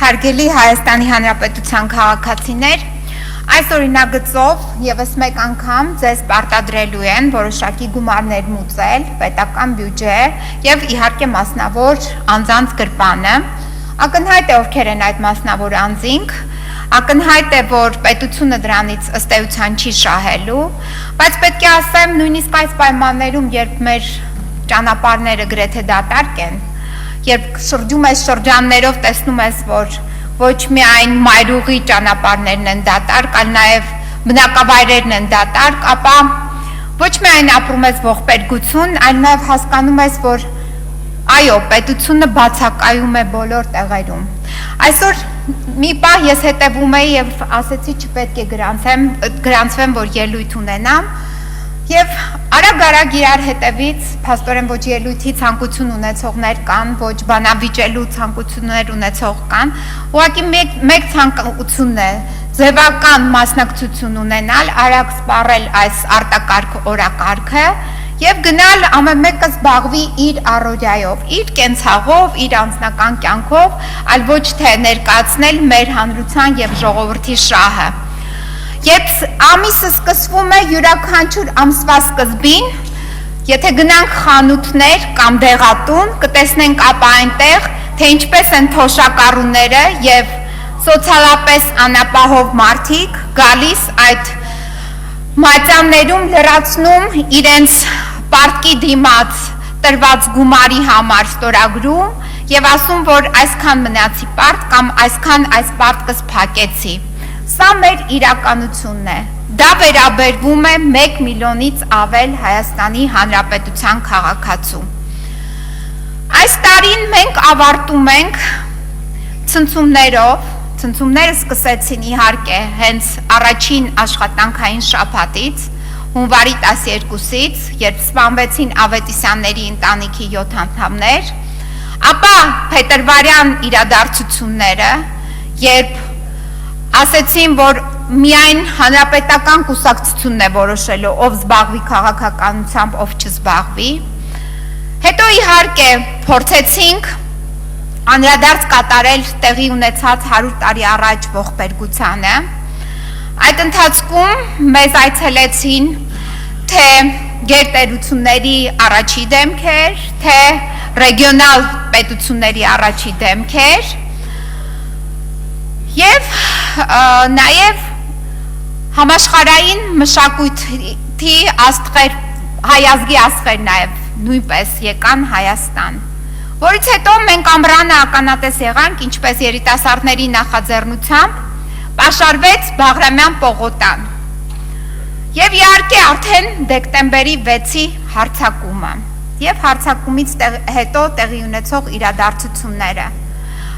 Հարգելի Հայաստանի Հանրապետության քաղաքացիներ, այս օրինագծով եւս մեկ անգամ ձեզ պարտադրելու են որոշակի գումարներ մուծել, պետական բյուջե եւ իհարկե մասնավոր անձանց գրպանը։ Ակնհայտ է ովքեր են այդ մասնավոր անձինք, ակնհայտ է, որ պետությունը դրանից ըստ էության չի շահելու, բայց պետք է ասեմ, նույնիսկ այս պայմաններում, երբ մեր ճանապարհները գրեթե դատարկ են, երբ շրջում ես շրջաններով տեսնում ես, որ ոչ միայն մայրուղի ճանապարհներն են դատարկ, այլ նաև բնակավայրերն են դատարկ, ապա ոչ միայն ապրում ես ողբերգություն, այլ նաև հասկանում ես, որ այո, պետությունը բացակայում է բոլոր տեղերում։ Այսօր մի պահ ես հետևում եի եւ ասեցի չպետք է գրանցվեմ, որ ելույթ ունենամ, եւ արագ իրար հետևից փաստորեն ոչ ելույթի ցանկություն ունեցողներ կան, ոչ բանավիճելու ցանկություններ ունեցող կան, ուղղակի մեկ ցանկությունն է ձևական մասնակցություն ունենալ, արագ սպառել այս արտակարգ օրակարգը եւ գնալ ամեն մեկը զբաղվի իր առօրյայով, իր կենցաղով, իր անձնական կյանքով, այլ ոչ թե ներկայացնել մեր հանրության եւ ժողովրդի շահը։ Երբ ամիսը սկսվում է յուրաքանչյուր ամսվա սկզբին, եթե գնանք խանութներ կամ դեղատուն, կտեսնենք ապա այնտեղ, թե ինչպես են թոշակառուները եւ սոցիալապես անապահով մարդիկ գալիս այդ մատյաններում լրացնում իրենց պարտքի դիմաց տրված գումարի համար ստորագրում եւ ասում, որ այսքան մնացի պարտ կամ այսքան այս պարտքս փակեցի։ Սա մեր իրականությունն է, դա վերաբերվում է 1 միլիոնից ավել Հայաստանի Հանրապետության քաղաքացու։ Այս տարին մենք ավարտում ենք ցնցումներով, ցնցումները սկսեցին իհարկե հենց առաջին աշխատանքային շաբաթից, հունվարի 12-ից, երբ սպանվեցին Ավետիսյանների ընտանիքի 7 անդամներ, ապա փետրվարյան իրադարձությունները, երբ ասեցին, որ միայն հանրապետական կուսակցությունն է որոշելու, ով զբաղվի քաղաքականությամբ, ով չզբաղվի։ Հետո իհարկե փորձեցինք անդրադարձ կատարել տեղի ունեցած 100 տարի առաջ ողբերգությանը։ Այդ ընթացքում մեզ այցելեցին թե գերտերությունների առաջի դեմքեր, թե ռեգիոնալ պետությունների առաջի դեմքեր, եւ նաև համաշխարհային մշակույթի աստղեր, հայ ազգի աստղեր նաև նույնպես եկան Հայաստան, որից հետո մենք ամռանը ականատես եղանք, ինչպես երիտասարդների նախաձեռնությամբ պաշարվեց Բաղրամյան պողոտան եւ իհարկե արդեն դեկտեմբերի 6-ի հարձակումը եւ հարձակումից հետո տեղի ունեցող իրադարձությունները։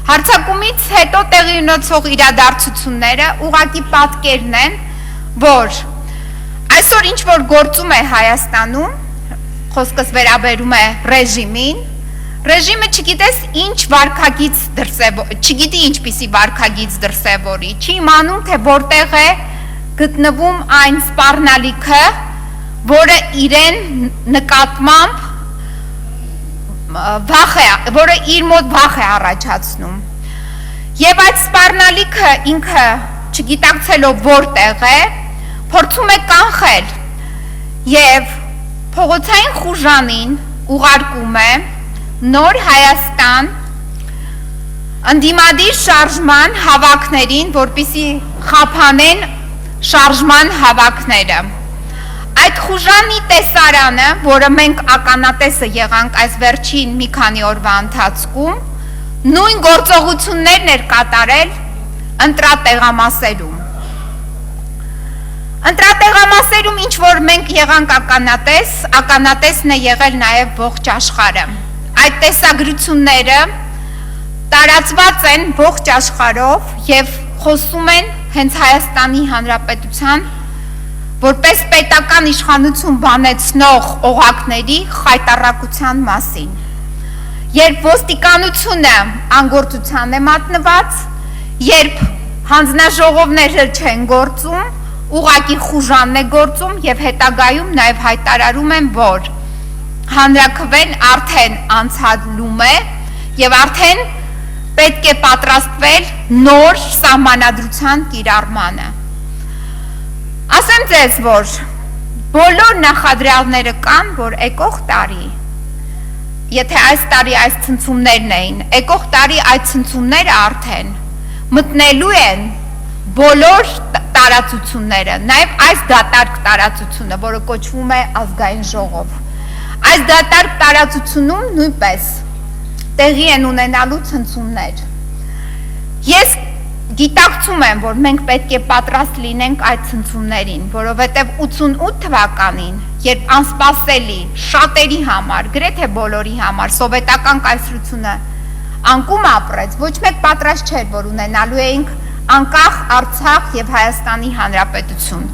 Հարձակումից հետո տեղի ունեցող իրադարձությունները ուղղակի պատկերն են, որ այսօր ինչ որ գործում է Հայաստանում, խոսքս վերաբերում է ռեժիմին, ռեժիմը չգիտես ինչ վարքագիծ չգիտի ինչպիսի վարքագիծ դրսևորի, չի իմանում, թե որտեղ է գտնվում այն սպառնալիքը, որը իրեն նկատմամբ որը իր մոտ վախ է առաջացնում։ Եվ այդ սպառնալիքը ինքը չգիտակցելով որտեղ է, փորձում է կանխել եւ փողոցային խուժանին ուղարկում է Նոր Հայաստան ընդդիմադիր շարժման հավաքներին, որպեսզի խափանեն շարժման հավաքները։ Այդ խուժանի տեսարանը, որը մենք ականատեսը եղանք այս վերջին մի քանի օրվա ընթացքում, նույն գործողություններն էր կատարել ընտրատեղամասերում։ Ընտրատեղամասերում ինչ որ մենք եղանք ականատեսն է եղել նաև ողջ աշխարհը։ Այդ տեսագրությունները տարածված են ողջ աշխարհով եւ խոսում են հենց Հայաստանի Հանրապետության որպես պետական իշխանություն բանեցնող օղակների խայտառակության մասին։ Երբ ոստիկանությունը անգործության է մատնված, երբ հանձնաժողովները չեն գործում, ուղղակի խուժանն է գործում եւ հետագայում նաեւ հայտարարում են, որ հանրաքվեն արդեն անցալում է եւ արդեն պետք է պատրաստվել նոր սահմանադրության կիրառմանը։ Ասեմ ձեզ, որ բոլոր նախադրյալները կան, որ եկող տարի, եթե այս տարի այս ցնցումներն էին, եկող տարի այդ ցնցումները արդեն մտնելու են բոլոր տարածությունները, նաև այս դատարկ տարածությունը, որը կոչվում է ազգային ժողով։ Այս դատարկ տարածությունում նույնպես տեղի են ունենալու ցնցումներ։ Ես գիտակցում եմ, որ մենք պետք է պատրաստ լինենք այդ ցնցումներին, որովհետև 88 թվականին, երբ անսպասելի շատերի համար, գրեթե բոլորի համար սովետական կայսրությունը անկում ապրեց, ոչ մեկ պատրաստ չէր, որ ունենալու էինք անկախ Արցախ եւ Հայաստանի Հանրապետություն։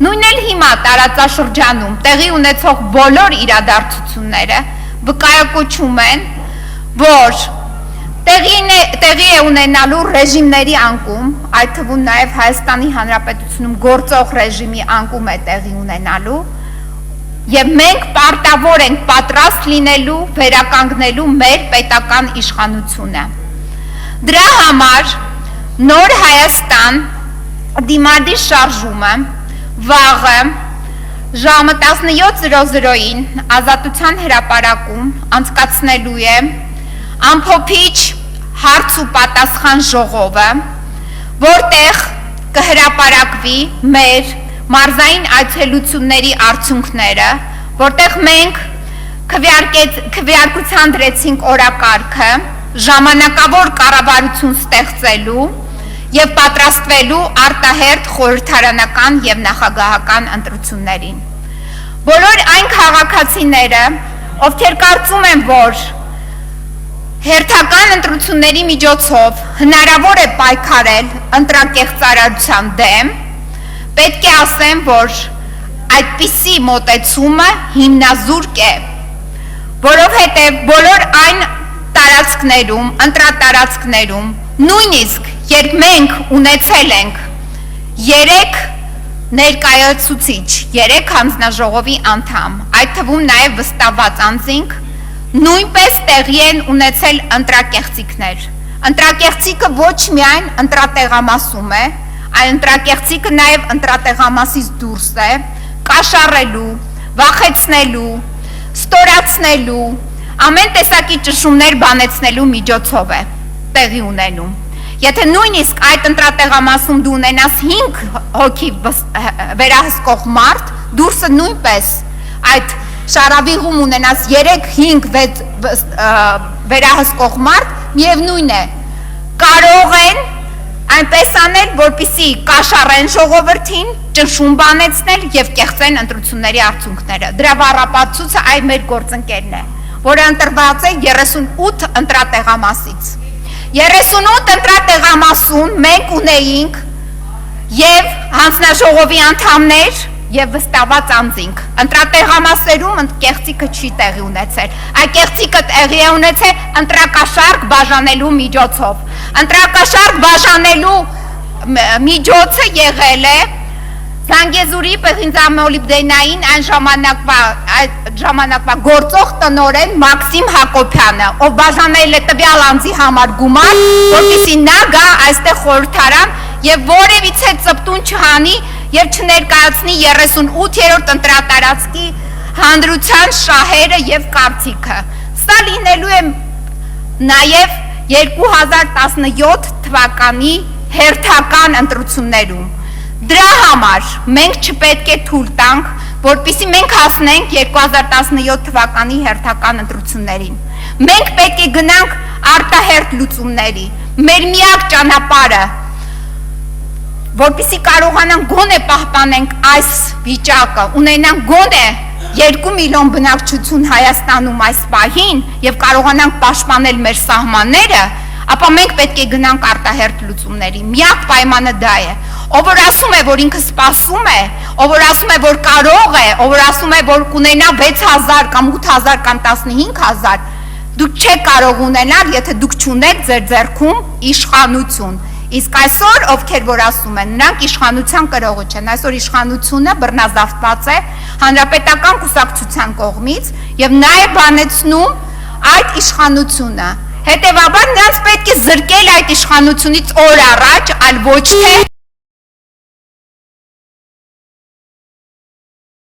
Նույնն էլ հիմա տարածաշրջանում տեղի ունեցող բոլոր իրադարձությունները վկայակոչում են, որ տեղի է ունենալու ռեժիմների անկում, այդ թվում նաև Հայաստանի Հանրապետությունում գործող ռեժիմի անկում է տեղի ունենալու, եւ մենք պարտավոր ենք պատրաստ լինելու վերականգնելու մեր պետական իշխանությունը։ Դրա համար Նոր Հայաստան դիմադի շարժումը վաղը ժամը 17:00-ին Ազատության հրապարակում անցկացնելու է ամփոփիչ հարց ու պատասխան ժողովը, որտեղ կհրապարակվի մեր մարզային այցելությունների արդյունքները, որտեղ մենք քվեարկության դրեցինք օրակարգը, ժամանակավոր կառավարություն ստեղծելու եւ պատրաստվելու արտահերթ խորհրդարանական եւ նախագահական ընտրություններին։ Բոլոր այն քաղաքացիները, ովքեր կարծում են, որ հերթական ընտրությունների միջոցով հնարավոր է պայքարել ընտրակեղծարարության դեմ, պետք է ասեմ, որ այդպիսի մոտեցումը հիմնազուրկ է, որովհետև բոլոր այն տարածքներում, ընտրատարածքներում, նույնիսկ երբ մենք ունեցել ենք 3 ներկայացուցիչ, 3 հանձնաժողովի անդամ, այդ թվում նաև վստահված անձինք, նույնպես տեղի են ունեցել ընտրակեղծիքներ։ Ընտրակեղծիքը ոչ միայն ընտրատեղամասում է, այլ ընտրակեղծիքը նաև ընտրատեղամասից դուրս է, կաշառելու, վախեցնելու, ստորացնելու, ամեն տեսակի ճնշումներ բանեցնելու միջոցով է տեղի ունենում։ Եթե նույնիսկ այդ ընտրատեղամասում դու ունենաս 5 հոգի վերահսկող մարդ, դուրսը նույնպես այդ շարավիղում ունենաս 3, 5, 6 վերահսկող մարդ, միևնույն է, կարող են այնպես անել, որպեսզի կաշառեն ժողովրդին, ճնշում բանեցնել եւ կեղծեն ընտրությունների արդյունքները։ Դրա վառապացույցը այ մեր գործընկերն է, որը ընտրված է 38 ընտրատեղամասից։ 38 ընտրատեղամասում մենք ունեինք եւ հանձնաժողովի անդամներ եւ վստահված անձինք։ Ընտրատեղամասերում կեղծիքը չի տեղի ունեցել։ Այդ կեղծիքը տեղի է ունեցել ընտրակաշառք բաժանելու միջոցով։ Ընտրակաշառք բաժանելու միջոցը եղել է Զանգեզուրի բենզամոլիբդենային այն ժամանակվա գործող տնօրեն Մաքսիմ Հակոբյանը, ով բաժանել է տվյալ անձի համար գումար, որպեսզի նա գա այստեղ խորհրդարան եւ որևիցե ծպտուն չհանի եւ չներկայացնի 38-րդ ընտրատարածքի հանրության շահերը եւ կարծիքը։ Սա լինելու է նաեւ 2017 թվականի հերթական ընտրություններում։ Դրա համար մենք չպետք է թույլ տանք, որպեսզի մենք հասնենք 2017 թվականի հերթական ընտրություններին։ Մենք պետք է գնանք արտահերթ լուծումների։ Մեր միակ ճանապարհը, որպեսզի կարողանանք գոնե պահպանենք այս վիճակը, ունենանք գոնե 2 միլիոն բնակչություն Հայաստանում այս պահին եւ կարողանանք պաշտպանել մեր սահմանները, ապա մենք պետք է գնանք արտահերթ լուծումների։ Միակ պայմանը դա է։ Ով որ ասում է, որ ինքը սպասում է, ով որ ասում է, որ կարող է, ով որ ասում է, որ կունենա 6000 կամ 8000 կամ 15000, դուք չեք կարող ունենալ, եթե դուք չունեք ձեր ձեռքում իշխանություն։ Իսկ այսօր ովքեր որ ասում են, նրանք իշխանության կրողը չեն, այսօր իշխանությունը բռնազավթված է հանրապետական կուսակցության կողմից եւ նա է բանեցնում այդ իշխանությունը։ Հետևաբար նրանց պետք է զրկել այդ իշխանությունից օր առաջ, այլ ոչ թե